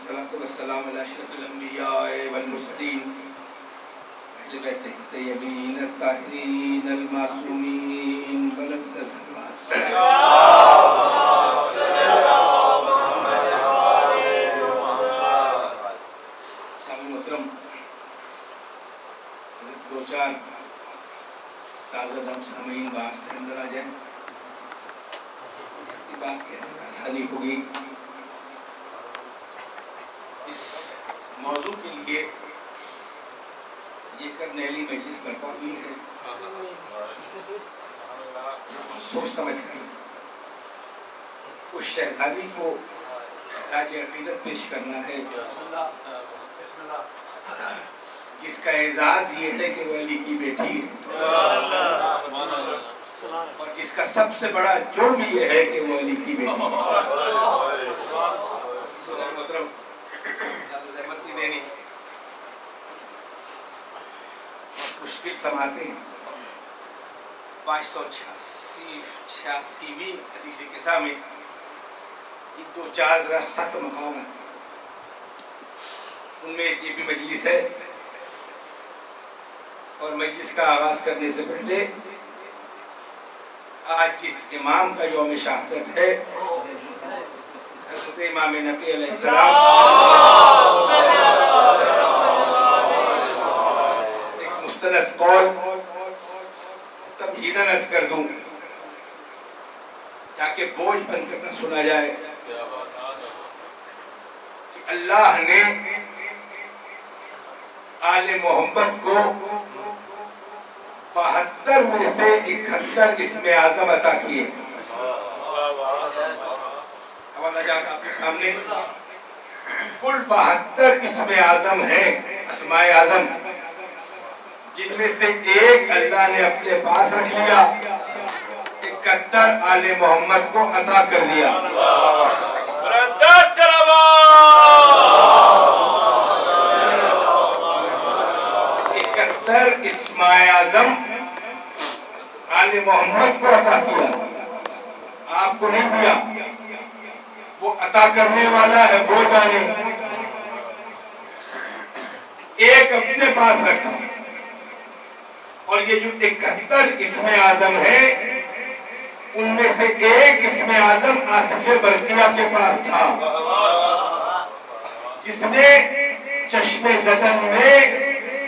والصلاة والسلام على أشرف الأنبياء والمرسلين أهل بيته الطيبين الطاهرين المعصومين بلغت الصلوات شامل محترم دو چار تازہ دم سامعین باہر سے اندر آ جائیں. بات کہنے میں آسانی ہوگی. اس موضوع کے لیے یہ کرنیلی مجلس برپا ہوئی ہے. سوچ سمجھ کر اس شہزادی کو خراج عقیدت پیش کرنا ہے جس کا اعزاز یہ ہے کہ وہ علی کی بیٹی ہے اور جس کا سب سے بڑا جرم یہ ہے کہ وہ علی کی بیٹی ہے. محترم زحمت نہیں دینی, مشکل سماتے ہیں. 586ویں حدیث قصہ میں یہ دو چار ذرا سخت مقامات ہیں. ان میں ایک یہ بھی مجلس ہے اور مجلس کا آغاز کرنے سے پہلے آج جس امام کا یوم شہادت ہے حضرت امام نقی علیہ السلام, ایک مستند قول تمہیداً عرض کر دوں تاکہ بوجھ بن کر نہ سنا جائے کہ اللہ نے آل محمد کو 72 میں سے 71 اسم اعظم عطا کیے. حوالہ جات آپ کے سامنے کل 72 اسم اعظم ہیں, اسماء اعظم, جن میں سے ایک اللہ نے اپنے پاس رکھ لیا, 71 آل محمد کو عطا کر دیا. 71 اسماء اعظم آل محمد کو عطا کیا, آپ کو نہیں دیا. وہ عطا کرنے والا ہے وہ جانے. ایک اپنے پاس رکھا اور یہ جو 71 اسم اعظم ہے ان میں سے ایک اسم اعظم آصف برقیہ کے پاس تھا جس نے چشم زدن میں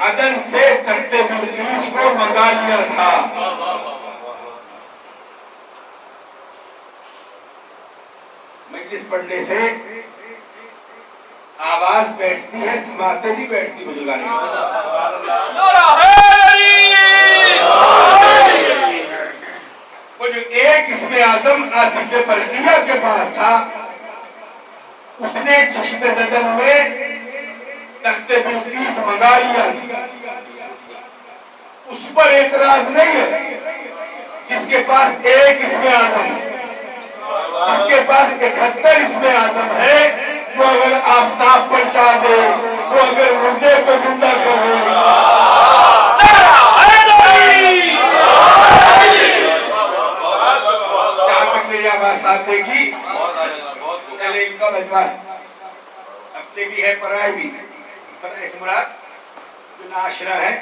عدن سے تخت بلقیس کو منگا لیا تھا. مجلس پڑھنے سے آواز بیٹھتی ہے, سماعتیں نہیں بیٹھتی. بزرگان وہ جو ایک اسم اعظم آصف برقیہ کے پاس تھا اس نے چشم زدن میں تخت بلقیس منگا لیا. اس پر اعتراض نہیں ہے جس کے پاس ایک اسم اعظم ہے. جس کے پاس 71 اسم اعظم ہے وہ اگر آفتاب پلٹا دے, وہ اگر مردے کو زندہ کر دے, کیا تک میری آواز ساتھ دے گی؟ پہلے ان کا مجمع اپنے بھی ہے, پرائے بھی. پرائے سے مراد جو ناشرہ ہے,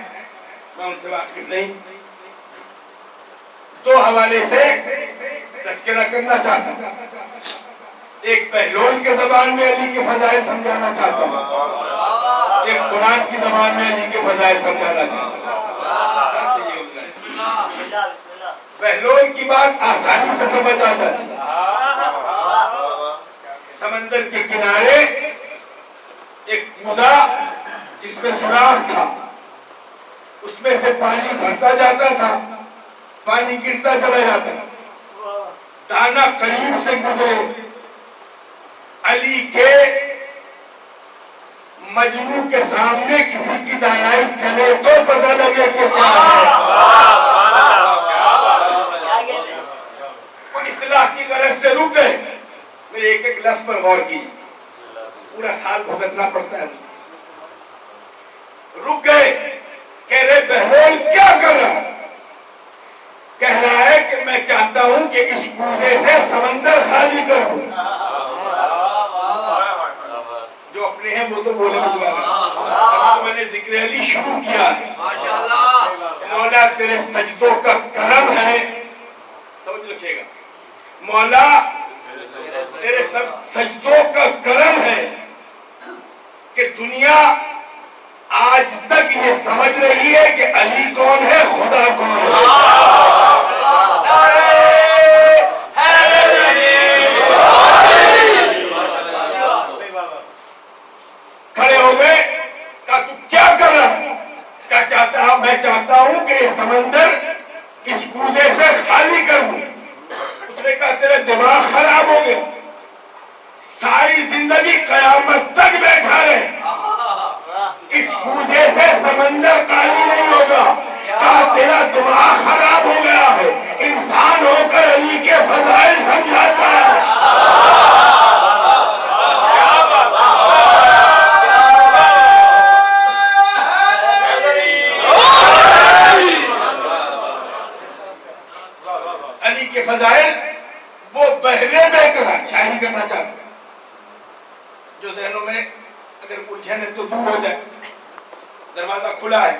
میں ان سے واقف نہیں. دو حوالے سے تذکرہ کرنا چاہتا ہوں. ایک بہلول کے زبان میں علی کے فضائل سمجھانا چاہتا ہوں, ایک قرآن کی زبان میں علی کے فضائل سمجھانا چاہتا ہوں. بہلول کی بات آسانی سے سمجھ آ جاتی ہے. سمندر کے کنارے ایک کوزہ جس میں سوراخ تھا, اس میں سے پانی بھرتا جاتا تھا, پانی گرتا چلا جاتا تھا. دانا قریب سے گزرے, علی کے مجنو کے سامنے کسی کی دانائی چلے تو پتہ لگے کہ کیا ہے. وہ اصلاح کی غرض سے رک گئے. میرے ایک ایک لفظ پر غور کیجیے, پورا سال بھگتنا پڑتا ہے. رک گئے, کہہ رہے بہلول کیا کر رہا؟ کہہ رہا ہے کہ میں چاہتا ہوں کہ اس کوزے سے سمندر خالی کروں. جو فکرے ہیں وہ تو بولے تو میں نے ذکر علی شروع کیا ہے. مولا تیرے سجدوں کا کرم ہے, توجہ رکھیے گا, مولا تیرے سجدوں کا کرم ہے کہ دنیا آج تک یہ سمجھ رہی ہے کہ علی کون ہے, خدا کون ہے. کھڑے ہو گئے, کہا تو کیا کر رہا, کیا چاہتا ہے, میں چاہتا ہوں کہ یہ سمندر اس کوزے سے خالی کر دوں. اس نے کہا تیرے دماغ خراب ہو گئے, ساری زندگی قیامت تک بیٹھا رہے, اس کوزے سے سمندر خالی نہیں ہوگا. کہا تیرا دماغ خراب ہو گیا ہے, انسان ہو کر علی کے فضائل سمجھاتا ہے. علی کے فضائل وہ بہرے میں کرا شاعری کرنا چاہتا ہے, جو ذہنوں میں اگر الجھن ہے تو دور ہو جائے. دروازہ کھلا ہے,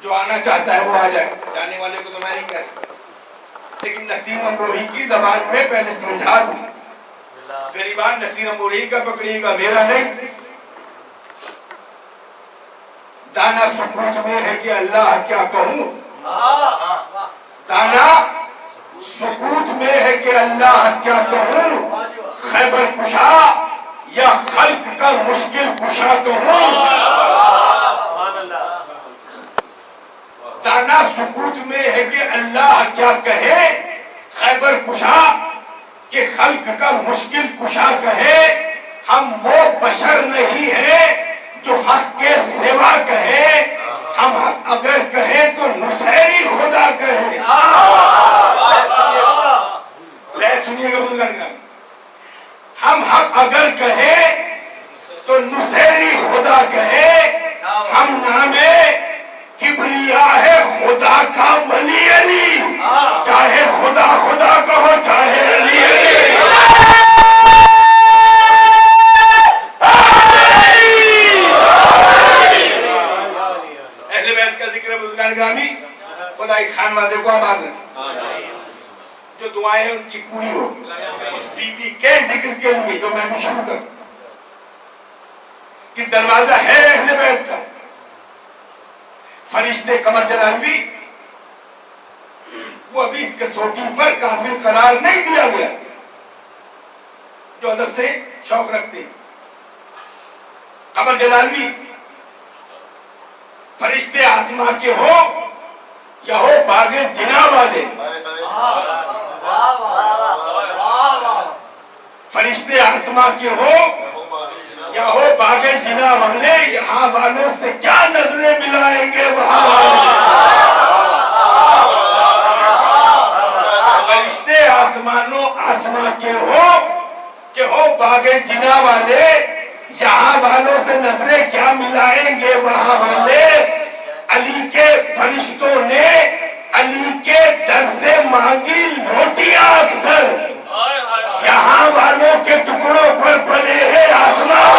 جو آنا چاہتا ہے وہ آ جائے, جانے والے کو تو میں نہیں کہہ سکتا, لیکن نسیم امروہی کی زبان میں پہلے سمجھا دوں. غریبان نسیم امروہی کا پکڑیے گا, میرا نہیں. دانا سکوت میں ہے کہ اللہ کیا کہوں, دانا سکوت میں ہے کہ اللہ کیا کہوں, خیبر کشا یا خلق کا مشکل کشا تو ہوں. دانا سکوت میں ہے کہ اللہ کیا کہے, خیبر کشا کہ خلق کا مشکل کشا کہے. ہم وہ بشر نہیں ہیں جو حق کے سوا کہے, ہم حق اگر کہیں تو نصیری خدا کہے. سنیے گا, ہم حق اگر کہیں تو نصیری خدا کہے. ہم نامے کبریا ہے خدا کا ولی علی, چاہے خدا خدا کہو چاہے علی علی. اہل بیت کا ذکر بزرگان گرامی, خدا اس خان مادے کو آباد رکھے, جو دعائیں ان کی پوری ہو. اس بی بی کے ذکر کے لیے جو میں بھی شروع کروں کہ دروازہ ہے اہل بیت کا. فرشتے قمر جلالوی وہ ابھی اس کسوٹی پر کافر قرار نہیں دیا گیا, جو ادب سے شوق رکھتے ہیں. قمر جلالوی فرشتے آسمان کے ہو یا ہو باغ جنا والے, فرشتے آسمان کے ہو یا ہو باغ جنا والے, یہاں والوں سے کیا نظریں ملائیں گے وہاں والے. فرشتے آسمان کے ہو کہ ہو باغ جنا والے, یہاں والوں سے نظریں کیا ملائیں گے وہاں والے. علی کے فرشتوں نے علی کے در سے مانگی روٹیاں اکثر, یہاں والوں کے ٹکڑوں پر پلے ہیں آسمان,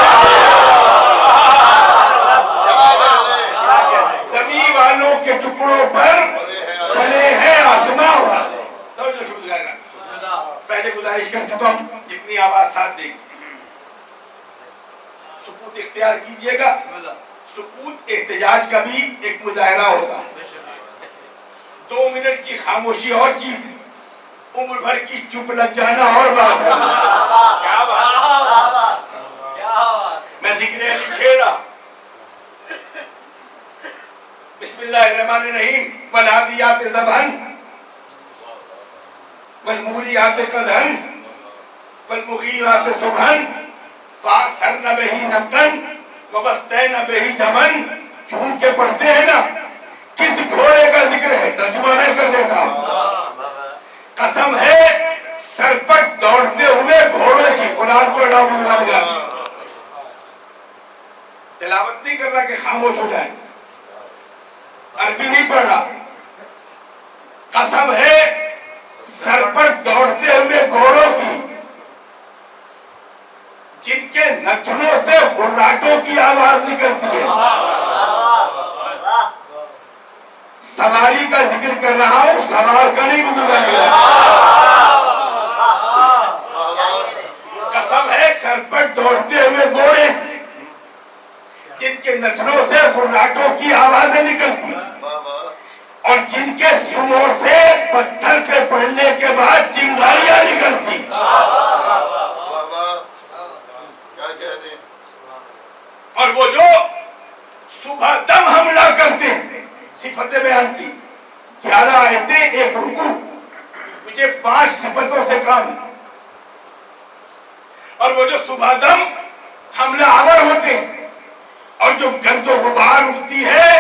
زمین والوں کے ٹکڑوں پر پلے ہیں آسمان والے. پہلے گزارش کر چکا ہوں, جتنی آواز ساتھ دے گی سکوت اختیار کیجئے گا. سکوت احتجاج کا بھی ایک مظاہرہ ہوتا ہے. 2 منٹ کی خاموشی اور چیز, عمر بھر کی چپ لگ جانا اور بات. کیا بات, میں ذکر علی چھیڑا. بسم اللہ الرحمن الرحیم. والعادیات ضبحا والموریات قدحا والمغیرات صبحا فأثرن به نقعا وبسطن به جمعا. چھوٹ کے پڑھتے ہیں نا, کس گھوڑے کا ذکر ہے, ترجمہ میں کر دیتا ہوں. قسم ہے سر پر دوڑتے ہوئے گھوڑوں کی. قرآن پڑھنا بھول گیا, تلاوت نہیں کر رہا کہ خاموش ہو جائے, عربی نہیں پڑھ رہا. قسم ہے سر پر دوڑتے ہوئے گھوڑوں کی, جن کے نتنوں سے غراٹوں کی آواز نکلتی ہے. سواری کا ذکر کر رہا ہوں, سوار کا نہیں بزرگان. قسم ہے سر پر دوڑتے ہوئے گھوڑے جن کے نتنوں سے غراٹوں کی آوازیں نکلتی اور جن کے سنوں سے پتھر کے پڑنے کے بعد چنگاریاں نکلتی. اور وہ جو صبح دم حملہ کرتے, صفتیں بیان کی 11 آیتیں, ایک رکوع. مجھے 5 صفتوں سے کام ہے. اور وہ جو صبح دم حملہ آور ہوتے اور جو گرد و غبار اٹھتی ہے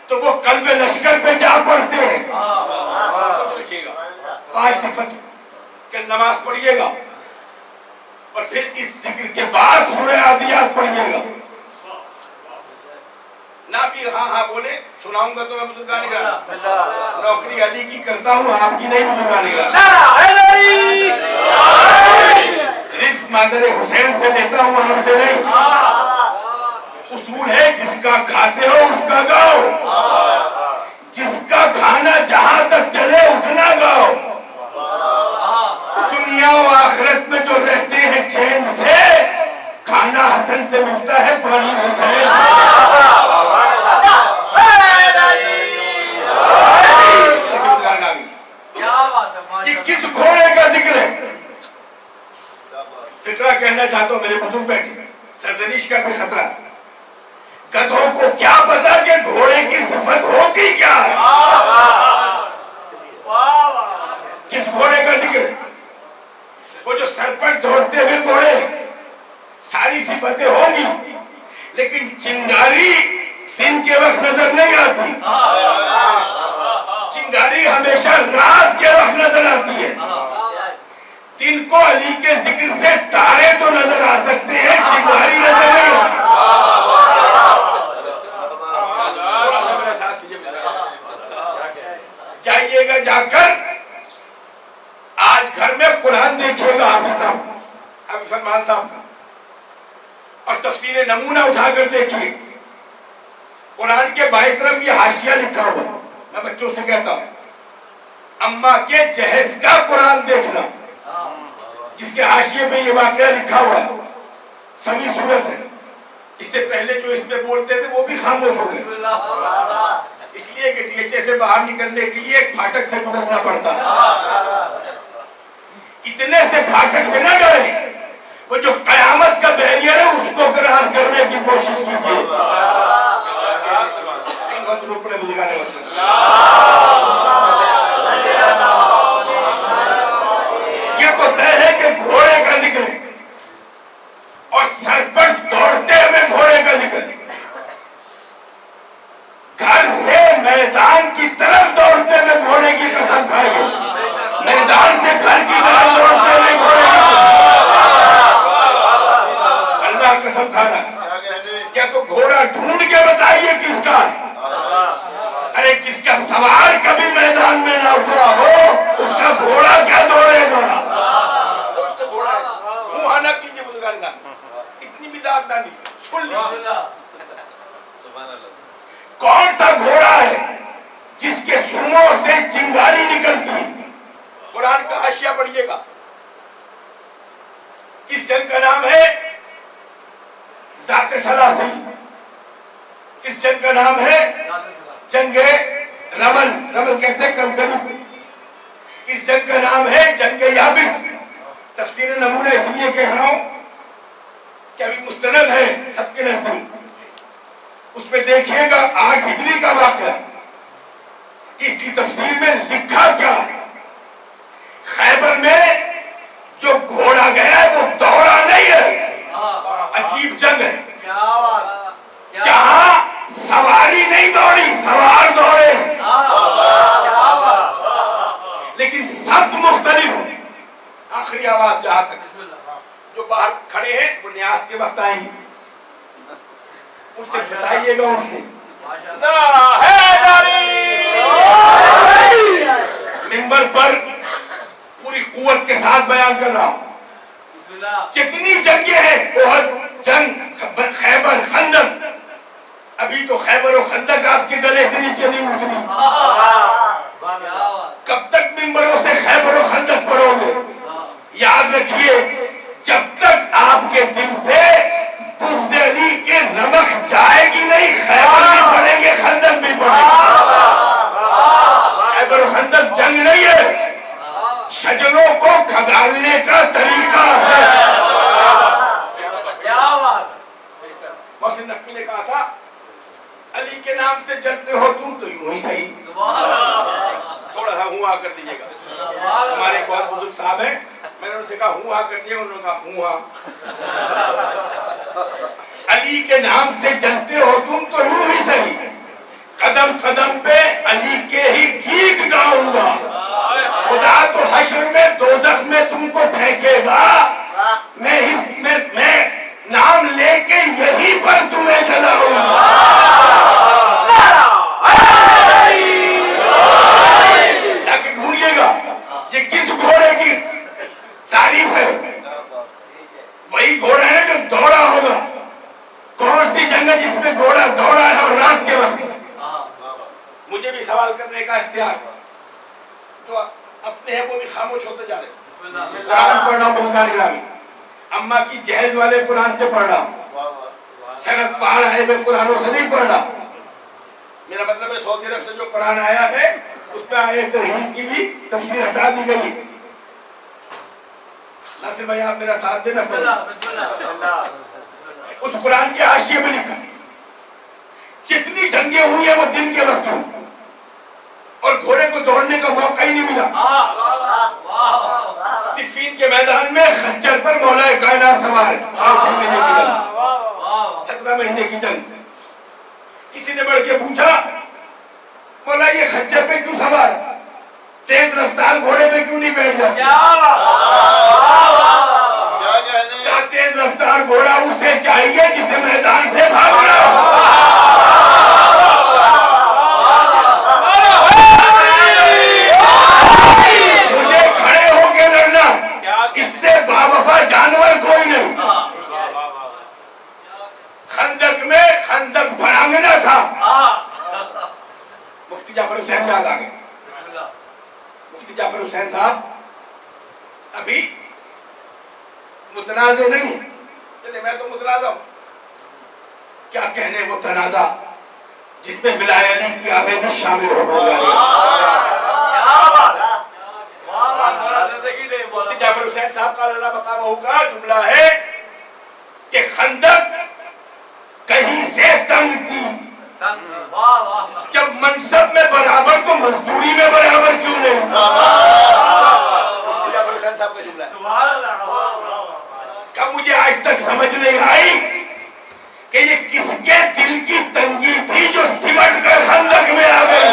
تو وہ قلب لشکر پہ جا پڑتے ہیں. 5 صفت کہ نماز پڑھیے گا اور پھر اس ذکر کے بعد سورہ عادیات پڑھیے گا. نہ بھی ہاں بولے, سناؤں گا تو میں بزرگان گانا نوکری علی کی کرتا ہوں, آپ کی نہیں بزرگان گانا. رزق مادر حسین سے دیتا ہوں, آپ سے نہیں. اصول ہے جس کا کھاتے ہو اس کا گاؤ, جس کا کھانا جہاں تک چلے اتنا گاؤ. دنیا و آخرت میں جو رہتے ہیں چین سے, کھانا حسن سے ملتا ہے, پانی حسین یہ کس گھوڑے کا ذکر ہے؟ فکرہ کہنا چاہتا ہوں, میرے بزرگ بیٹھے, سرزنش کا بھی خطرہ. گدھوں کو کیا پتا کہ گھوڑے کی صفت ہوتی کیا ہے. کس گھوڑے کا ذکر ہے؟ وہ جو سر پر دوڑتے ہوئے گھوڑے, ساری صفتیں ہوں گی لیکن چنگاری دن کے وقت نظر نہیں آتی. چنگاری ہمیشہ رات کے وقت نظر آتی ہے. دن کو علی کے ذکر سے تارے تو نظر آ سکتے ہیں, چنگاری نظر نہیں آتی. جائیے گا جا کر آج گھر میں قرآن دیکھیے گا حافظ صاحب, حافظ فرمان صاحب کا, اور تفسیر نمونہ اٹھا کر دیکھیے. قرآن کے بائیں طرف یہ حاشیہ لکھا ہوا, میں بچوں سے کہتا ہوں اماں کے جہیز کا قرآن دیکھنا, جس کے حاشیے پہ یہ واقعہ لکھا ہوا ہے. سبھی صورت ہے. اس سے پہلے جو اس پہ بولتے تھے وہ بھی خاموش ہو گئے, اس لیے کہ ڈی ایچ اے سے باہر نکلنے کے لیے ایک پھاٹک سے گزرنا پڑتا ہے. اتنے سے پھاٹک سے نہ ڈریں, وہ جو قیامت کا بیریئر ہے اس کو کراس کرنے کی کوشش کیجیے. یہ تو طے ہے کہ گھوڑے کا ذکر ہے اور سر پر دوڑتے ہوئے گھوڑے کا ذکر ہے. گھر سے میدان کی طرف دوڑتے ہوئے گھوڑے کی قسم کھائیے, میدان سے گھر کی طرف دوڑتے ہوئے گھوڑے اللہ قسم کھانا. یا تو گھوڑا ڈھونڈ کے بتائیے کس کا ہے. ارے جس کا سوار کبھی میدان میں نہ اترا ہو اس کا گھوڑا کیا دوڑے گا. منہ نہ کیجیے بزرگان, اتنی بھی داد نہ دیجیے, سن لیجیے. کون سا گھوڑا ہے جس کے سنوں سے چنگاری نکلتی ہے؟ قرآن کا حاشیہ پڑھیے گا. اس جنگ کا نام ہے ذات سلاسل, اس جنگ کا نام ہے جنگ رمل, رمل کہتے ہیں کنکری. اس جنگ کا نام ہے جنگ یابس. تفسیر نمونہ اس لیے کہہ رہا ہوں کہ ابھی مستند ہے سب کے نزدیک, اس پہ دیکھیے گا 8 ہجری کا واقعہ کہ اس کی تفسیر میں لکھا کیا ہے. خیبر میں جو گھوڑا گیا ہے وہ دوڑا نہیں ہے, عجیب جنگ ہے. جہاں سواری نہیں دوڑی, سوار دوڑے, لیکن سب مختلف ہے. آخری آواز جہاں تک, جو باہر کھڑے ہیں وہ نیاز کے وقت آئیں گے, اس سے بتائیے گا ان سے ممبر پر پوری قوت کے ساتھ بیان کر رہا ہوں. جتنی جنگیں ہیں، احد، جنگ، خیبر، خندق، ابھی تو خیبر و خندق آپ کے گلے سے نیچے نہیں اتری. کب تک ممبروں سے خیبر و خندق پڑھو گے؟ یاد رکھیے، جب تک آپ کے دل سے بغض علی کے نمک جائے گی نہیں، خیبر بھی پڑھیں گے، خندق بھی پڑھیں گے. خیبر و خندق جنگ نہیں ہے، شجروں کو کھگالنے کا طریقہ ہے. محسن نقوی نے کہا تھا، علی کے نام سے جلتے ہو تم تو یوں ہی صحیح. تھوڑا سا ہوں آ کر دیجیے گا. ہمارے ایک بہت بزرگ صاحب ہیں، میں نے ان سے کہا ہوں آ کر دیے، انہوں نے کہا ہوں آ. علی کے نام سے جلتے ہو تم تو یوں ہی صحیح، قدم قدم پہ علی کے ہی گیت گاؤں گا. خدا تو حشر میں دوزخ میں تم کو پھینکے گا، میں نام لے کے یہی پر تمہیں جلاؤں گا. تاکہ ڈھونڈیے گا یہ کس گھوڑے کی تعریف ہے. وہی گھوڑا ہے جو دوڑا ہوگا. کون سی جنگ ہے جس میں گھوڑا دوڑا ہے اور رات کے وقت؟ مجھے بھی سوال کرنے کا اختیار، تو اپنے ہیں وہ بھی خاموش ہوتے جا رہے. قرآن پڑھ رہا ہوں بلکار گرامی، اماں کی جہیز والے قرآن سے پڑھ رہا ہوں، سند پہاڑ ہے میں قرآنوں سے نہیں پڑھ رہا. میرا مطلب ہے سعودی عرب سے جو قرآن آیا ہے اس میں آیت ترہیم کی بھی تفسیر ہٹا دی گئی. ناصر بھائی آپ میرا ساتھ دینا. اس قرآن کے حاشیے میں لکھا جتنی جنگیں ہوئی ہیں وہ دن کے وقت ہوئی اور گھوڑے کو دوڑنے کا موقع ہی نہیں ملا. صفین کے میدان میں خنجر پر مولا کائنات سوار ہے. 6 مہینے کی جنگ، 17 مہینے کی جنگ. کسی نے بڑھ کے پوچھا مولا یہ خنجر پہ کیوں سوار، تیز رفتار گھوڑے پہ کیوں نہیں بیٹھ جاتا؟ کیا تیز رفتار گھوڑا اسے چاہیے جسے میدان سے بھاگنا ہو. مجھے کھڑے ہو کے لڑنا، اس سے باوفا جانور کوئی نہیں. خندق میں خندق بھرانگنا تھا. مفتی جعفر حسین یاد آ گئے. مفتی جعفر حسین صاحب ابھی متنازع نہیں، چلے میں تو متنازع ہوں. کیا کہنے وہ تنازع جس میں بلائے علی کی آمیزش شامل ہو گئی. مفتی جعفر حسین صاحب کا اللہ مقامہ کا جملہ ہے کہ خندق کہیں سے تنگ تھی. جب منصب میں برابر تو مزدوری میں برابر کیوں نہیں؟ مفتی جعفر حسین صاحب کا جملہ ہے. کب مجھے آج تک سمجھ نہیں آئی کہ یہ کس کے دل کی تنگی تھی جو سمٹ کر خندق میں آ گئی.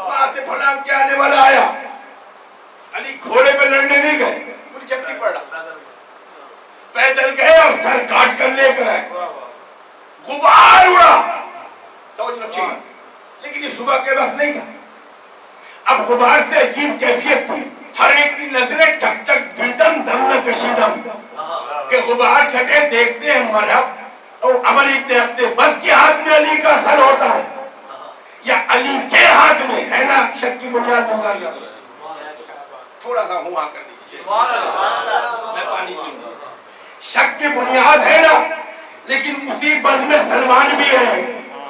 وہاں سے پھلانگ کے آنے والا آیا، علی گھوڑے پہ لڑنے نہیں گئے، پوری جنگ نہیں پڑا، پیدل گئے اور سر کاٹ کر لے کر آئے. غبار اڑا، توجہ رکھیے گا، لیکن یہ صبح کے بس نہیں تھا. اب غبار سے عجیب کیفیت تھی. ہر ایک کی نظریں ٹک ٹک دیدم دم نہ کشیدم کہ غبار چھٹے دیکھتے ہیں مرحب اور عمر ابن عبد بد کے ہاتھ میں علی کا سر ہوتا ہے یا علی کے ہاتھ میں ہے نا. شک کی بنیاد میں تھوڑا سا ہوں کر دیجیے، میں پانی پیوں گا. شک کی بنیاد ہے نا، لیکن اسی بز میں سلمان بھی ہے،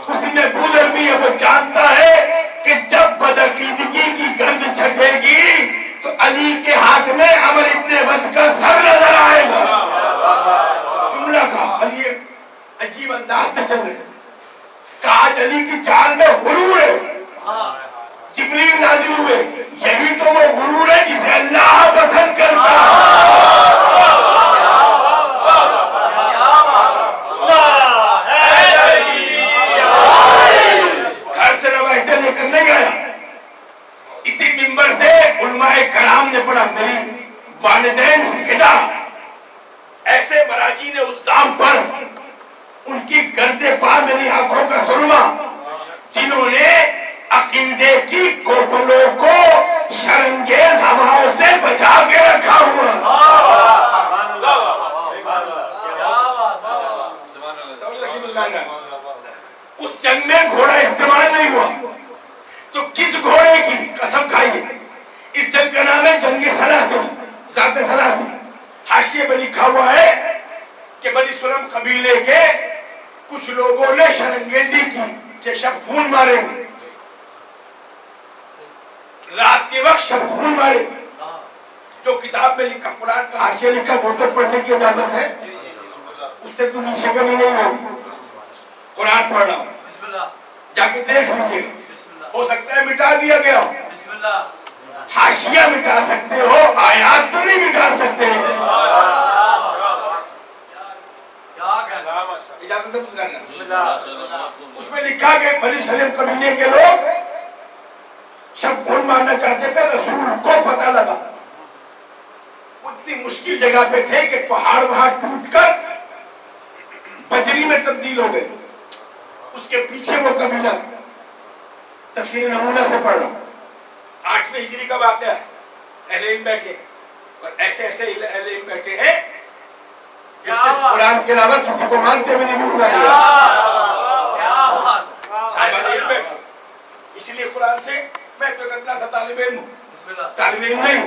اسی میں بودر بھی ہے. وہ جانتا ہے کہ جب بدعقیدگی کی گرد چھٹے گی تو علی کے ہاتھ میں عمر ابن عبد کا سر نظر آئے گا. جملہ تھا. علی عجیب انداز سے چل رہے کہ آج علی کی چال میں غرور ہے. جبریل نازل ہوئے، یہی تو وہ غرور ہے جسے اللہ پسند کرتا ہے. گھر سے روایتیں لے کر نہیں آیا. اسی منبر سے علماء کرام نے پڑھا میری والدین فدا، ایسے مراجین عظام پر ان کی گرد پا میری آنکھوں کا سرما جنہوں نے عقیدے کی کوپلوں کو شرنگیز ہواؤں سے بچا کے رکھا ہوا. اس جنگ میں گھوڑا استعمال نہیں ہوا تو کس گھوڑے کی قسم کھائیے. اس جنگ کا نام ہے جنگ سلاسل، ذات سلاسل. حاشیے میں لکھا ہوا ہے کہ بنی سلم قبیلے کے کچھ لوگوں نے شرنگیزی کی کہ شب خون مارے، رات کے وقت شب خون مارے. جو کتاب میں لکھا، قرآن کا حاشیہ لکھا، وہ تو پڑھنے کی اجازت ہے، اس سے تو نیچے کمی نہیں ہوگی. قرآن پڑھ رہا ہوں، جا کے دیکھ لیجیے گا، ہو سکتا ہے مٹا دیا گیا ہو. حاشیہ مٹا سکتے ہو، آیات تو نہیں مٹا سکتے. اجازت ہے گزارنا. اس میں لکھا کہ بنی سلیم قبیلے کے لوگ شب خون مارنا چاہتے تھے. رسول کو پتہ لگا، اتنی مشکل جگہ پہ تھے کہ پہاڑ وہاں ٹوٹ کر بجری میں تبدیل ہو گئے. اس کے پیچھے وہ قبیلہ تھا. تفسیر نمونہ سے پڑھ رہا ہوں، 8ویں ہجری کا واقعہ ہے. اہل علم بیٹھے اور ایسے ایسے اہل علم بیٹھے ہیں کہ قرآن کے علاوہ کسی کو مانتے ہوئے نہیں مل رہا. صاحب علم بیٹھے، اسی لیے قرآن سے میں تو کرنا سا طالب علم ہوں، طالب علم نہیں،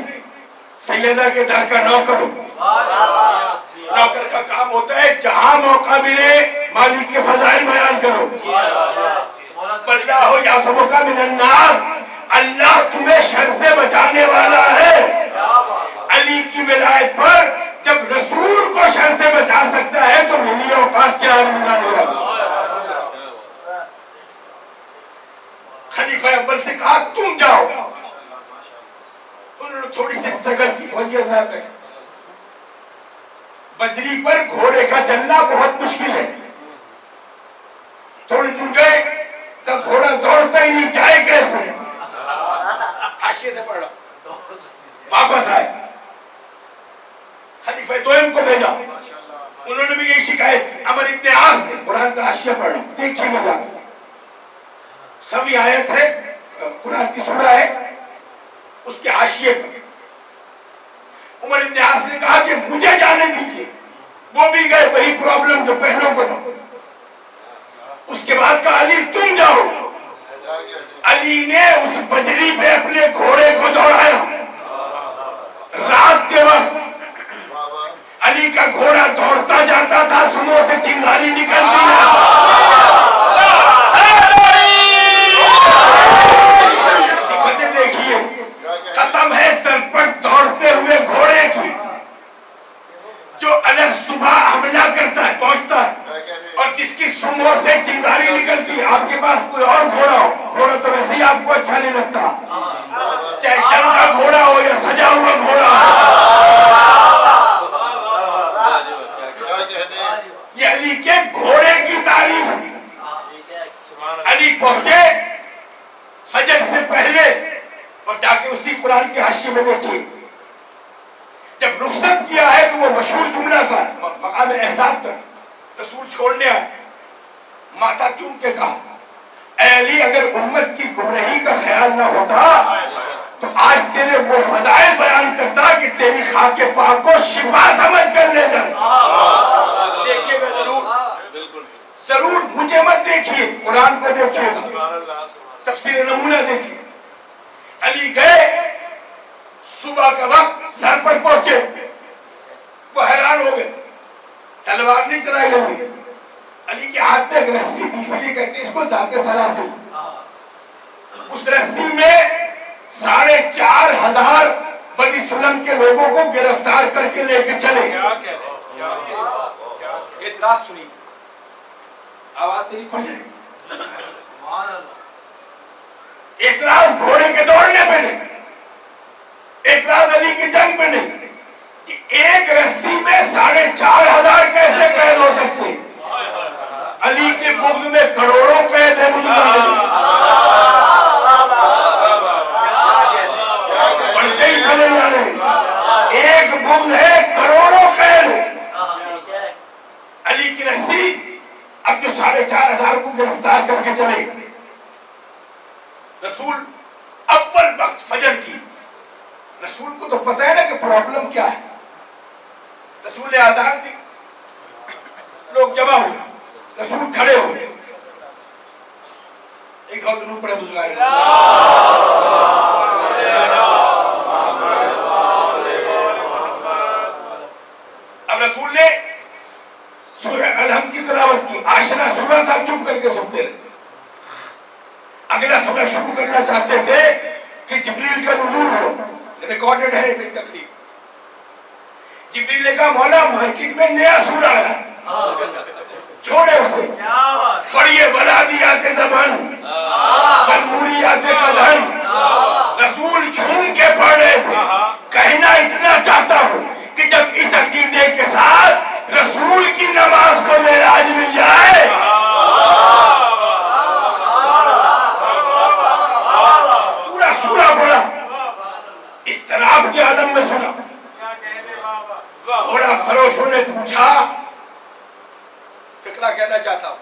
سیدہ کے در کا نوکر ہوں. نوکر کا کام ہوتا ہے جہاں موقع ملے مالک کے فضائل بیان کرو. واللہ یعصمک من الناس، اللہ تمہیں شر سے بچانے والا ہے. علی کی ولایت پر جب رسول کو شر سے بچا سکتا ہے تو میری اوقات کیا ہے. خلیفہ اول سے کہا تم جاؤ. انہوں نے تھوڑی سی سٹرگل کی، فوجی صاحب بیٹھے. بجری پر گھوڑے کا چلنا بہت مشکل ہے. تھوڑی دور گئے تو گھوڑا دوڑتا ہی نہیں، جائے کیسے؟ حاشیے سے پڑھ رہا. واپس آئے، خلیفہ دوئم کو بھیجا. انہوں نے بھی یہی شکایت. عمر ابن عاص نے، قرآن کا حاشیہ پڑھ رہا، دیکھیے گا، سبھی آیت ہے، قرآن کی سورہ ہے، اس کے حاشیے پر عمر ابن عاص نے کہا کہ مجھے جانے دیجیے. وہ بھی گئے، وہی پرابلم جو پہلوں کو تھا. اس کے بعد کہا علی تم جاؤ. علی نے اس بجری پہ اپنے گھوڑے کو دوڑایا. رات کے وقت علی کا گھوڑا دوڑتا جاتا تھا، سنوں سے چنگاری نکلتی ہے. صفتیں دیکھیے، قسم ہے سر پر دوڑتے ہوئے گھوڑے کی، جو انس صبح حملہ کرتا ہے، پہنچتا ہے، اور جس کی سنوں سے چنگاری نکلتی ہے. آپ کے پاس کوئی اور گھوڑا ہو، گھوڑا تو ویسے ہی آپ کو اچھا نہیں لگتا، چاہے جنگ کا گھوڑا ہو یا سجا ہوا گھوڑا ہو. یہ علی کے گھوڑے کی تعریف ہے. علی پہنچے فجر سے پہلے، اور جا کے اسی قرآن کے حاشیے میں دیکھیے، جب رخصت کیا ہے تو وہ مشہور جملہ تھا مقام احزاب تک. رسول چھوڑنے آئے، ماتھا چوم کے کہا اے علی اگر امت کی گمراہی کا خیال نہ ہوتا تو آج تیرے وہ فضائل بیان کرتا کہ تیری خاک پاک کو شفا سمجھ کر لے جاتا. دیکھیے گا ضرور، مجھے مت دیکھیے، قرآن کو دیکھیے گا، تفسیر نمونہ دیکھیے. علی گئے، صبح کا وقت سر پر پہنچے، وہ حیران ہو گئے. تلوار نہیں چلائی گئی، علی کے ہاتھ میں ایک رسی تھی، اس لیے کہتے ہیں اس کو ذات سلاسل. اس رسی میں 4,500 بنی سلم کے لوگوں کو گرفتار کر کے لے کے چلے. اعتراض سنیے، آواز میری کھل جائے. اعتراض گھوڑے کے دوڑنے پہ نہیں، اعتراض علی کی جنگ پہ نہیں، کہ ایک رسی میں 4,500 کیسے قید ہو سکتے. علی کے بغض میں کروڑوں قید ہے. بڑھتے ہی چلے جا رہے، ایک بغض ہے، کروڑوں قید. علی کی رسی اب جو 4,500 کو گرفتار کر کے چلے. رسول اول وقت فجر کی رسول کو تو پتہ ہے نا کہ پرابلم کیا ہے. رسول نے آزان دی, لوگ جمع ہوئے, رسول کھڑے ہوئے, ایک اور درود پڑھے بزرگان. اب رسول نے سورہ الحمد کی تلاوت کی. عاشرہ سورہ صاحب چپ کر کے سنتے رہے. اگلا سورہ شروع کرنا چاہتے تھے کہ جبریل کا نزول ہو, ریکارڈڈ ہے میری تقریر. جبریل نے کہا مولا مارکیٹ میں نیا سورہ آیا, چھوڑے اسے, پڑھیے بلادیات زبان بلموریات قدم. رسول جھوم کے پڑھ رہے تھے. کہنا اتنا چاہتا ہوں کہ جب اس عقیدے کے ساتھ رسول کی نماز کو معراج مل جائے, پورا سورہ پڑھا, اضطراب کے عالم میں سنا. گھوڑا فروشوں نے پوچھا, فکرہ کہنا چاہتا ہوں,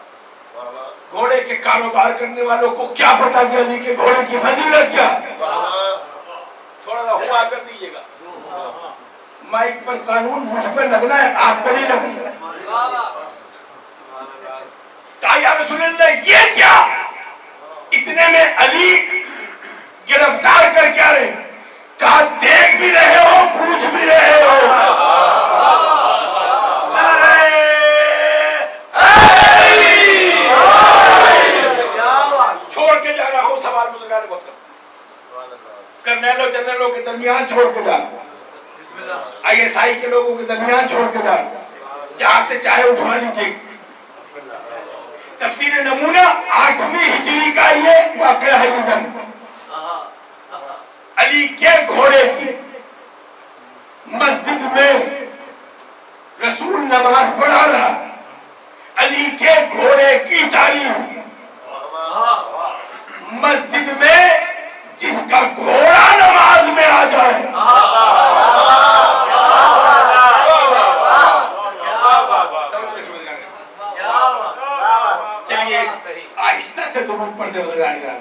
گھوڑے کے کاروبار کرنے والوں کو کیا پتا کہ علی کے گھوڑے کی فضیلت کیا ہے؟ تھوڑا سا ہوا کر دیجیے گا. مائک پر قانون مجھ پر لگنا ہے, آپ پر نہیں لگنا. کہا یا رسول اللہ یہ کیا؟ اتنے میں علی گرفتار کر کے آ رہے. کہا دیکھ بھی رہے ہو, پوچھ بھی رہے ہو. چھوڑ کے جا رہا ہوں سوال بزرگان محترم, کرنیلوں جنرلوں کے درمیان چھوڑ کے جا رہا ہوں, آئی ایس آئی کے لوگوں کے درمیان چھوڑ کے جا رہا ہوں. جہاں سے چاہے اٹھوا لیجیے. تفسیر نمونہ 8ویں ہجری کا یہ واقعہ ہے. یہ جنگ علی کے گھوڑے کی مسجد میں رسول نماز پڑھا رہا. علی کے گھوڑے کی تعلیم مسجد میں جس کا گھوڑا نماز میں آ جائے, چلیے آہستہ سے درود پڑھتے ہوئے آئے گا.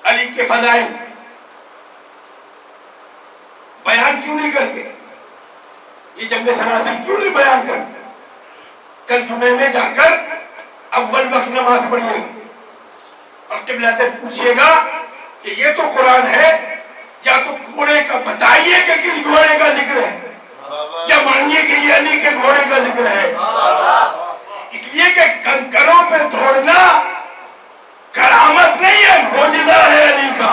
علی کے فضائل بیان کیوں نہیں کرتے؟ یہ جنگ سلاسل کیوں نہیں بیان کرتے؟ کل جمعے میں جا کر اول وقت نماز پڑھیے اور قبلہ سے پوچھئے گا کہ یہ تو قرآن ہے, یا تو گھوڑے کا بتائیے کہ کس گھوڑے کا ذکر ہے, یا مانیے کہ یہ علی کے گھوڑے کا ذکر ہے. اس لیے کہ کنکروں پہ دوڑنا کرامت نہیں ہے, معجزہ ہے علی کا.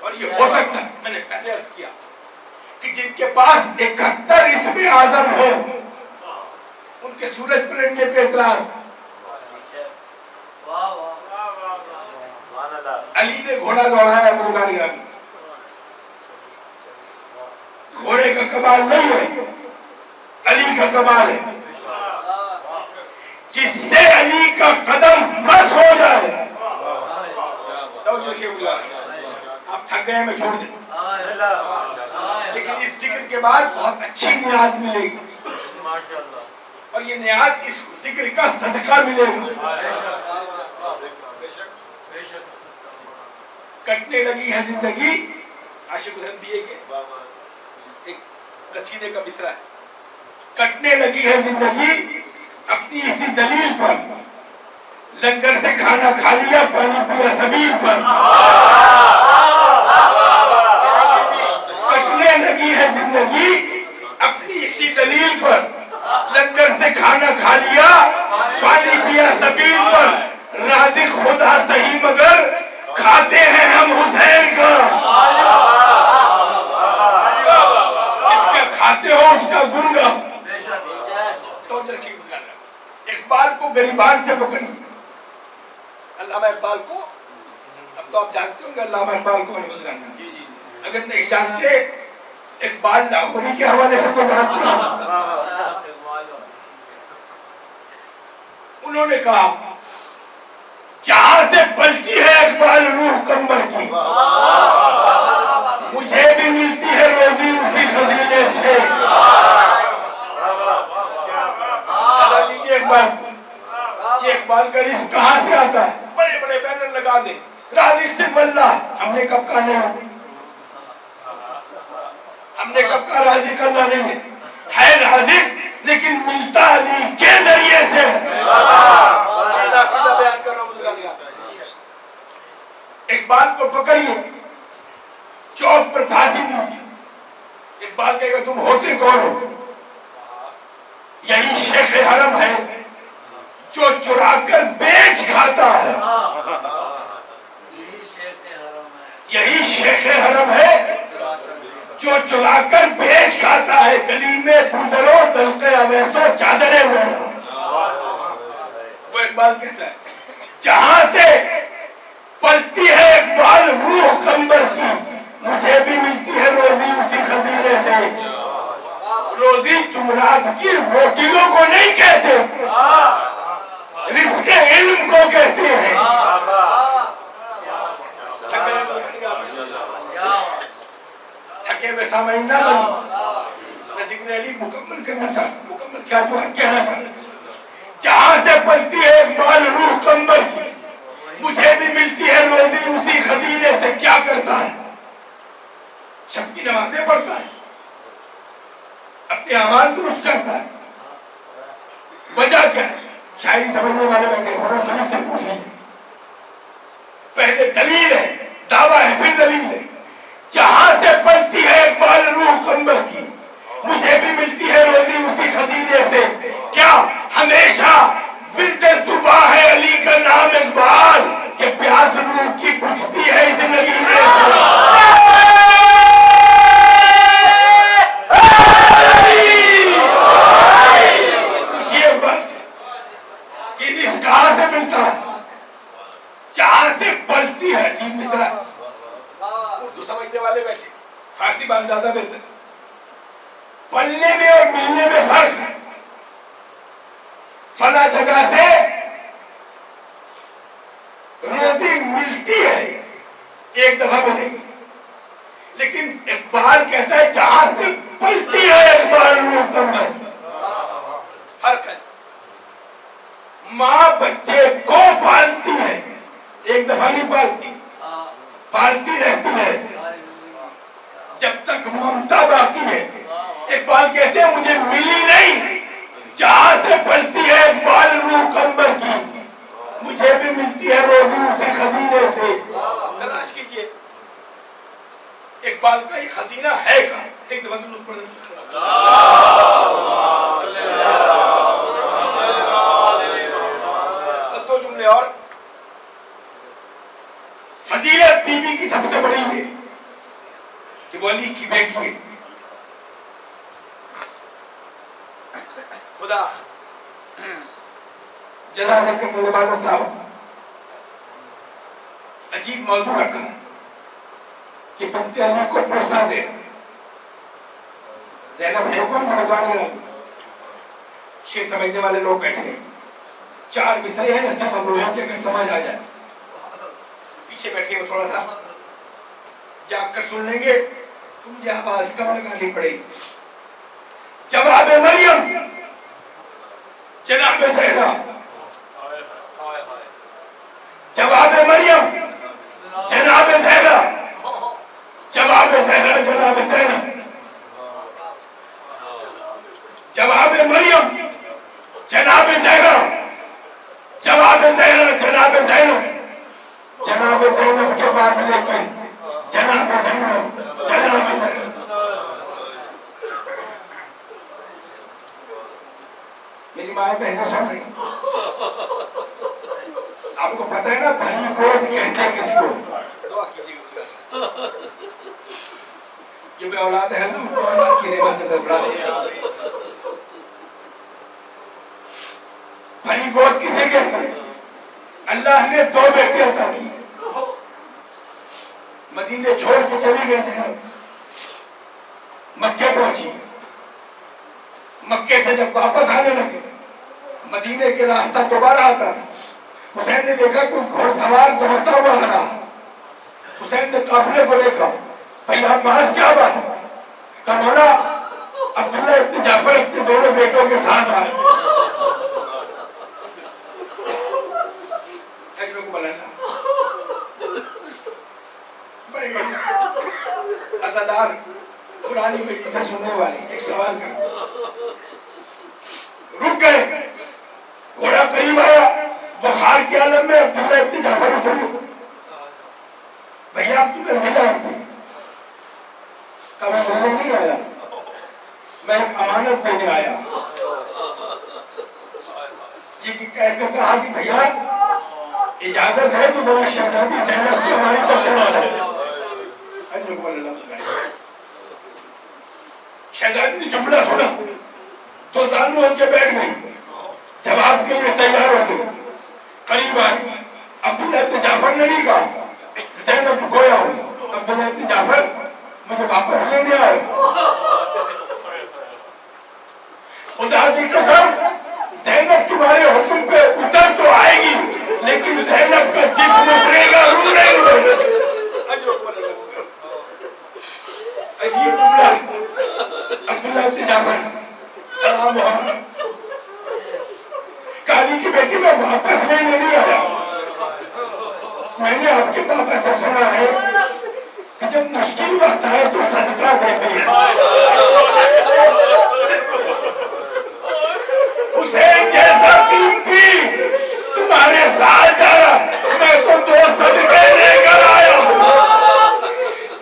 اور یہ ہو سکتا ہے, میں نے پہلے عرض کیا کہ جن کے پاس 71 اسم اعظم ہو ان کے سورج پلٹنے پہ اعتراض. علی نے گھوڑا دوڑایا بزرگان گرامی. گھوڑے کا کمال نہیں ہے, علی کا کمال ہے. جس سے علی کا قدم مس ہو جائے. آپ تھک گئے, میں چھوڑ دیں, لیکن اس ذکر کے بعد بہت اچھی نیاز ملے گی, اور یہ نیاز اس ذکر کا صدقہ ملے گا. کٹنے لگی ہے زندگی, عاشق حسین بیے کے ایک قصیدے کا مصرع ہے. کٹنے لگی ہے زندگی اپنی اسی دلیل پر, لنگر سے کھانا کھا لیا, پانی پیا سبیل پر. کٹنے لگی ہے زندگی اپنی اسی دلیل پر, لنگر سے کھانا کھا لیا, پانی پیا سبیل پر. رازق خدا صحیح مگر کھاتے ہیں ہم حسین کا. جس کا کھاتے ہو اس کا گن گاؤ. اقبال کو گریبان سے پکڑی. علامہ اقبال کو, اب تو آپ جانتے ہوں گے علامہ اقبال کو, اگر نہیں جانتے اقبال لاہوری کے حوالے سے تو جانتے ہیں. انہوں نے کہا جہاں سے پلتی ہے اقبال روح کمبر کی, مجھے بھی ملتی ہے روزی اسی خزینے سے. اقبال، یہ اقبال کا رزق کہاں سے آتا ہے؟ بڑے بڑے بینر لگا دیں، رازق صرف اللہ، ہم نے کب کہا نہیں، ہم نے کب کہا رازق اللہ نہیں ہے رازق، لیکن ملتا علی کے ذریعے سے اللہ کا بیان کر رہا ہوں۔ اقبال کو پکڑیے، چوک پر پھانسی دیجیے، اقبال کہے گا تم ہوتے کون ہو؟ یہی شیخ حرم ہے جو چرا کر بیچ کھاتا ہے، یہی شیخ حرم ہے جو چرا کر بیچ کھاتا ہے، گلی میں گزرو دلتے اویسو چادرے ہوئے۔ وہ اقبال کہتا ہے جہاں سے پلتی ہے اقبال روح کمبر کی، مجھے بھی ملتی ہے روزی اسی خزینے سے۔ روزی جمعرات کی روٹیوں کو نہیں کہتے، رزق علم کو کہتے ہیں۔ تھکے ہوئے سامعین نہ بنو، میں ذکر علی مکمل کرنا چاہتا ہوں، مکمل کیا جو کہنا چاہتا ہوں۔ جہاں سے پلتی ہے اقبال روح کمبر کی، مجھے بھی ملتی ہے روزی اسی خزینے سے۔ کیا کرتا ہے؟ شب کی نمازیں پڑھتا ہے، اپنے اعمال درست کرتا ہے۔ وجہ کیا ہے؟ شاعری سمجھنے والے بیٹھے حسن خلیق سے پوچھ لیجیے، پہلے دلیل ہے، دعویٰ ہے، پھر دلیل ہے۔ جہاں سے پلتی ہے اقبال روح کمبر کی، مجھے بھی ملتی ہے روزی اسی خزینے سے۔ کیا ہمیشہ ورد صبح ہے علی کا نام اقبال، کہ پیاس روح کی بجھتی ہے اس نگینے سے۔ پوچھئے اقبال سے کہ رزق کہاں سے ملتا ہے؟ جہاں سے پلتی ہے۔ عجیب مصرع ہے، اردو سمجھنے والے بیٹھے، فارسی بات زیادہ بہتر۔ پلنے میں اور ملنے میں فرق ہے۔ فلاں جگہ سے روزی ملتی ہے، ایک دفعہ ملے گی، لیکن اقبال کہتا ہے جہاں سے پلتی ہے اقبال روح کمبر، فرق ہے۔ ماں بچے کو پالتی ہے، ایک دفعہ نہیں پالتی، پالتی رہتی ہے جب تک ممتا باقی ہے۔ اقبال کہتے ہیں مجھے ملی نہیں، جہاں سے پلتی ہے اقبال روح کمبر کی، مجھے بھی ملتی ہے روزی اسی خزینے سے۔ تلاش کیجئے اقبال کا یہ خزینہ ہے کہاں؟ ایک دفعہ درود پڑھ دیں۔ دو جملے اور۔ فضیلت بی بی کی سب سے بڑی ہے کہ وہ علی کی بیٹی ہے۔ خدا جزا دے کر میرے عبادت صاحب عجیب موضوع رکھا کہ بنت علی کو پرسا دے۔ زینب ہے کون؟ بھگوانی رہا، شیخ سمجھنے والے لوگ بیٹھے ہیں، چار مصرے ہیں نصیب امروہی کے، اگر سمجھ آ جائے پیچھے بیٹھے ہو تھوڑا سا جاگ کر سن لیں گے تو مجھے آواز کم لگانی پڑے گی۔ جواب مریم، جناب زہرا، جواب مریم، جناب زہرا، جواب زہرا، جناب زہرا، جواب مریم، جناب زہرا، جواب زہرا، جناب زینب، جناب زینب کے بعد لیکن جناب زینب، جناب زینب۔ میری مائیں بہنیں سن رہی، آپ کو پتہ ہے نا بھلی گود کہتے ہیں کس کو؟ دعا کیجیے گا جو بے اولاد ہے نا ان کو اللہ کی نعمت سے سرفراز ہے۔ بھلی گود کسے کہتے ہیں؟ اللہ نے دو بیٹے عطا کی، مدینے چھوڑ کے چلی گئی زینب، مکے پہنچی، مکے سے جب واپس آنے لگے مدینے کے راستہ دوبارہ آتا تھا، حسین نے دیکھا کوئی گھوڑ سوار دوڑتا ہوا آ رہا، حسین نے قافلے کو دیکھا، بھئی عباس کیا بات ہے؟ کہا مولا عبداللہ ابن جعفر اپنے دونوں بیٹوں کے ساتھ آئے۔ اجر کو بلانا بڑے بڑے عزادار پرانی بیٹی سے سننے والے ایک سوال کرتے رک گئے. گھوڑا قریب آیا, بخار کے عالم میں عبداللہ ابن جعفر اترے. بھیا آپ تمہیں ملا تھے, کبھی ملنے نہیں آیا, میں ایک امانت دینے آیا. یہ کہہ کر کہا کہ بھیا اجازت ہے تو ذرا شہزادی زینب کی ہماری طرف چلا جائے. شہزادی نے جملہ سنا تو زانو ہو کے بیٹھ گئی, جواب کے لیے تیار ہو گئی. قریب آئی, عبداللہ ابن جعفر نے نہیں کہا زینب گویا ہو, عبداللہ ابن جعفر مجھے واپس لینے آئے. خدا کی قسم زینب تمہارے حکم پہ اتر تو آئے گی لیکن زینب کا جسم اترے گا, روح نہیں اترے گا. عجیب جملہ. عبداللہ ابن جعفر سلام محمد, کالی کی بیٹی میں واپس لینے نہیں آیا. میں نے آپ کے پاپا سے سنا ہے کہ جب مشکل وقت آئے تو صدقہ دیتے ہیں. حسین جیسا قیمتی تمہارے ساتھ جا رہا, میں تو 2 صدقے لے کر آیا ہوں.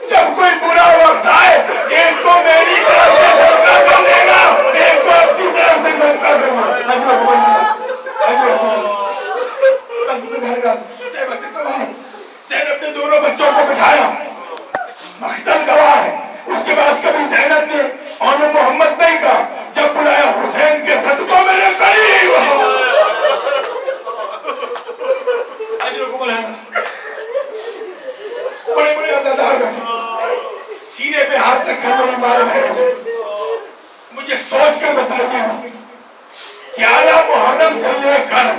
جب کوئی برا وقت آئے ایک کو میری طرف سے صدقہ کر دے گا, ایک کو اپنی طرف سے صدقہ دے گا. زینب نے دونوں بچوں کو بٹھایا, مقتل گواہ ہے. اس کے بعد کبھی زینب نے اور محمد نہیں کہا, جب بلایا حسین کے صدقوں میں نے قریب ہو. اجر کو بلانا. بڑے بڑے عزادار بیٹھے سینے پہ ہاتھ رکھا میری مارے ہے. مجھے سوچ کر بتائیے کہ اعلیٰ محرم سے لے کر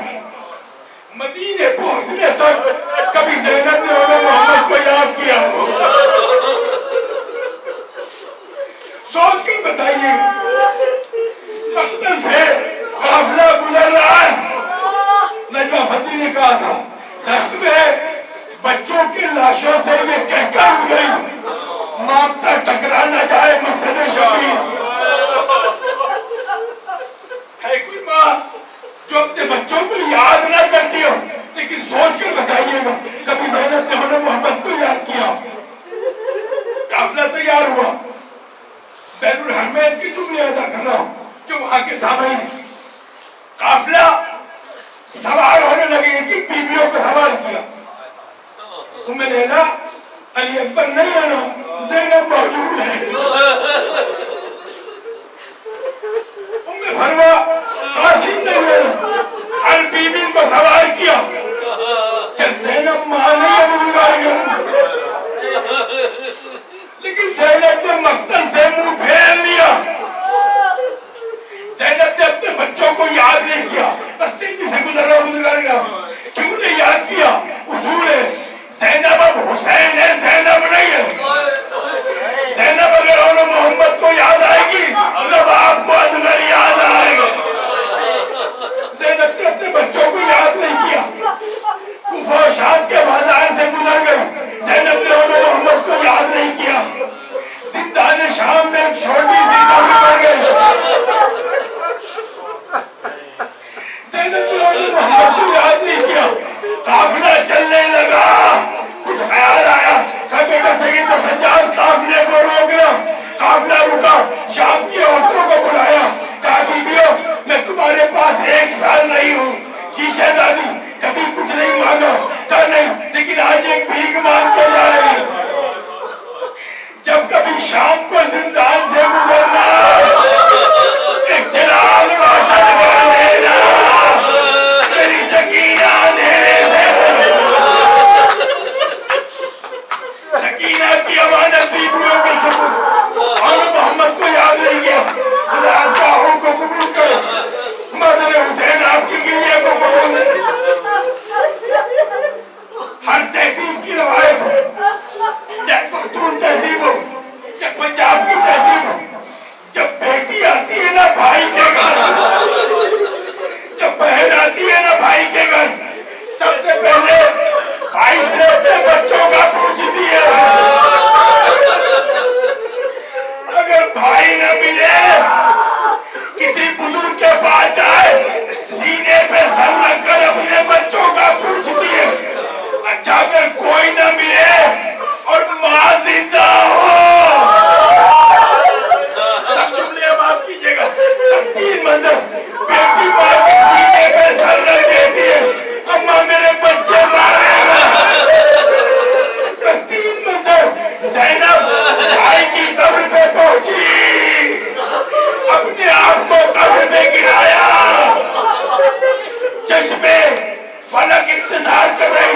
مدینے پہنچنے تک کبھی زینب نے اور محمد کو یاد کیا؟ سوچ کر بتائیے. مقتل سے قافلہ گزر رہا ہے. نجمہ فتحی نے کہا تھا دشت میں بچوں کی لاشوں سے یہ کہہ کر اٹھ گئی مامتا ٹکرا نہ جائے مسجد شبیر. ہے کوئی ماں جو اپنے بچوں کو یاد نہ کرتی ہو؟ لیکن سوچ کر بتائیے گا کبھی زینب نے انہوں محمد کو یاد کیا؟ قافلہ تیار ہوا, بین الحرمین کی جملے ادا کر رہا ہوں جو وہاں کے سامعین. قافلہ سوار ہونے لگے کہ بیویوں کو سوار کیا. ام لیلا علی اکبر نہیں ہے نا, زینب موجود ہے. ام فرما قاسم نہیں ہے نا, ہر بیوی کو سوار کیا کہ زینب ماں نہیں ہے بلگار گیا. لیکن زینب نے مقتل سے منہ پھیر لیا. زینب نے اپنے بچوں کو یاد نہیں کیا, بس تیزی سے گزر رہا بلگار گیا. کیوں نے یاد کیا؟ اصول ہے زینب اب حسین ہے, زینب نہیں ہے. زینب اگر انہوں محمد کو یاد آئے گی تب آپ کو اصغر یاد آئے گا. زینب نے اپنے بچوں کو یاد نہیں کیا, کوفہ و شام کے بازار سے گزر گئی. زینب نے انہوں محمد کو یاد نہیں کیا. زندان شام میں ایک چھوٹی سی دھوبی بن گئی. زینب نے انہوں محمد کو یاد نہیں کیا. قافلہ چلنے لگا, کچھ خیال آیا کے پاس جائے سینے پہ سر رکھ کر اپنے بچوں کا پوچھتی ہے اچھا اگر کوئی نہ ملے اور ماں زندہ ہو. سب جملے معاف کیجیے گا. تین منظر بیٹی ماں کے سینے پہ سر رکھ دیتی ہے اماں میرے بچے مارے گا. تین منظر زینب بھائی کی قبر پہ پہنچی اپنے آپ کو قبر میں گرایا. چشمے فلک انتظار کر رہی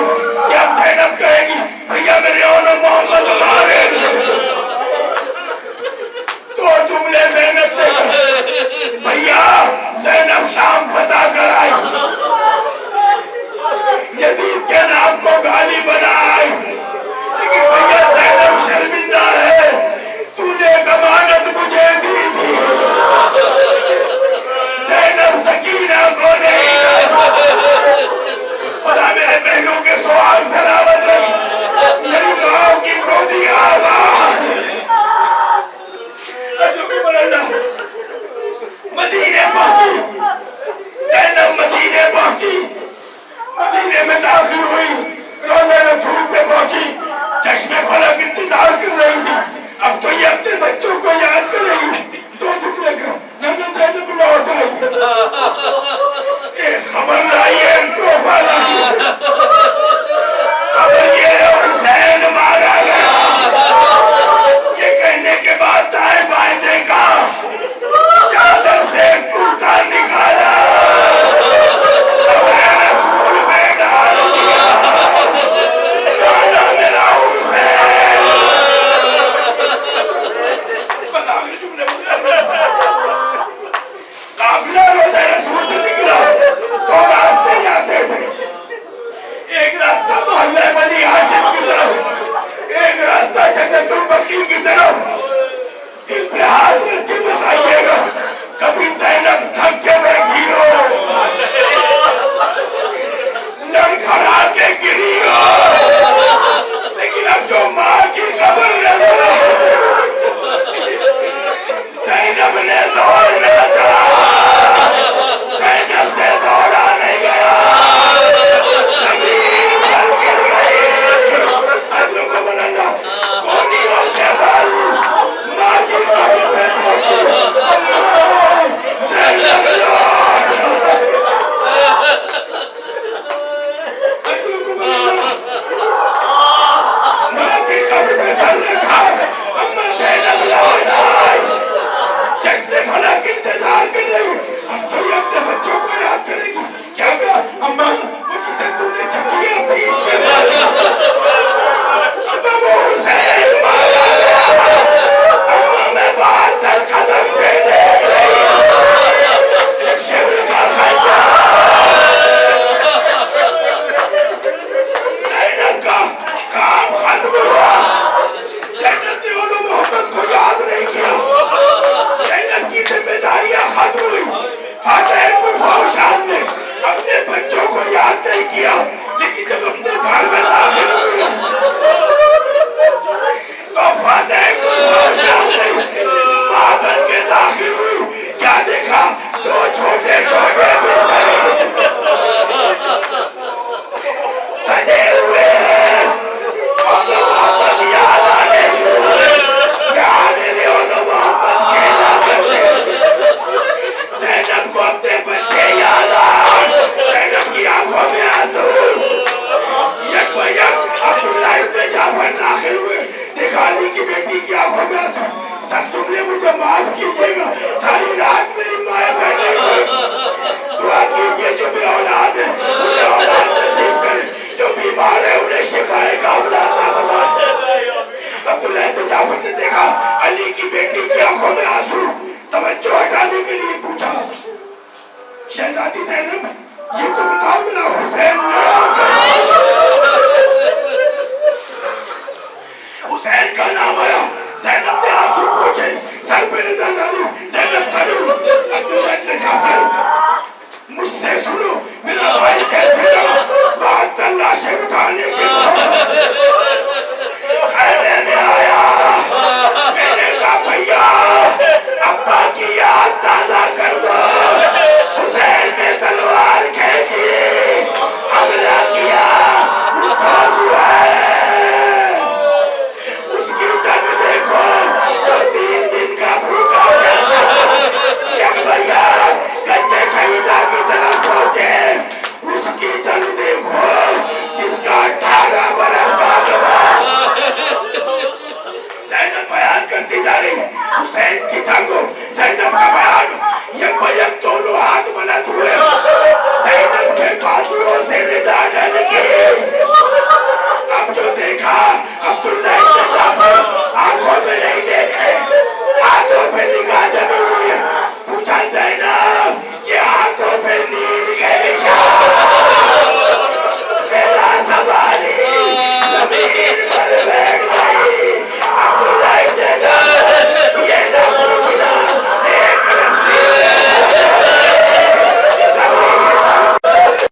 کہ اب زینب کہے گی بھیا میرے اولو محمد مارے. دو جملے زینب سے کہے بھیا زینب شام فتح کر آئی یزید کے نام کو گالی بنا آئی لیکن بھیا زینب شرمندہ ہے تو نے ایک امانت مجھے دی تھی. زینب سکینہ کو نہیں خدا میرے بہنوں کے سوال سلامت رہی میری ماں کی گودی آواز مدینے پہنچی. زینب مدینے پہنچی مدینے میں داخل ہوئی روضہ رسول پہ پہنچی. چشمے فلک انتظار کر رہی تھی. اب تو یہ اپنے بچوں کو یاد کر رہی ہے. دو جملے کا نہ زینب لوٹ آئی ایک خبر لائی ہے تحفہ لائی خبر یہ ہے حسین مارا گیا. یہ کہنے کے بعد دائیں بائیں دیکھا چادر سے کرتا نکالا رسول میں ڈال دیا میرا حسین. بس آخری جملے قافلہ روضہ رسول سے نکلا. دو راستے جاتے تھے. ایک راستہ محلہ بنی ہاشم کی طرف ایک راستہ جنت البقیع کی طرف. دل پہ ہاتھ رکھ کے بتائیے گا کبھی زینب تھک کے بیٹھی ہو لڑکھڑا کے گری ہو لیکن اب جو ماں کی قبر نظر زینب نے دوڑنا چاہا زینب سے دوڑا نہیں گیا زمین پر گر گئی. حضروں کو بنانا کونی ہو جبل ماں کی قبر پہ پہنچی زینب ماں کی قبر پہ سر رکھا اماں زینب لوٹ آئی. چشمے فلک انتظار کر رہی اب تو یہ اپنے بچوں کو یاد کرے گی. کیا کہا اماں وہ جسے تم نے چکیاں تھی اس نے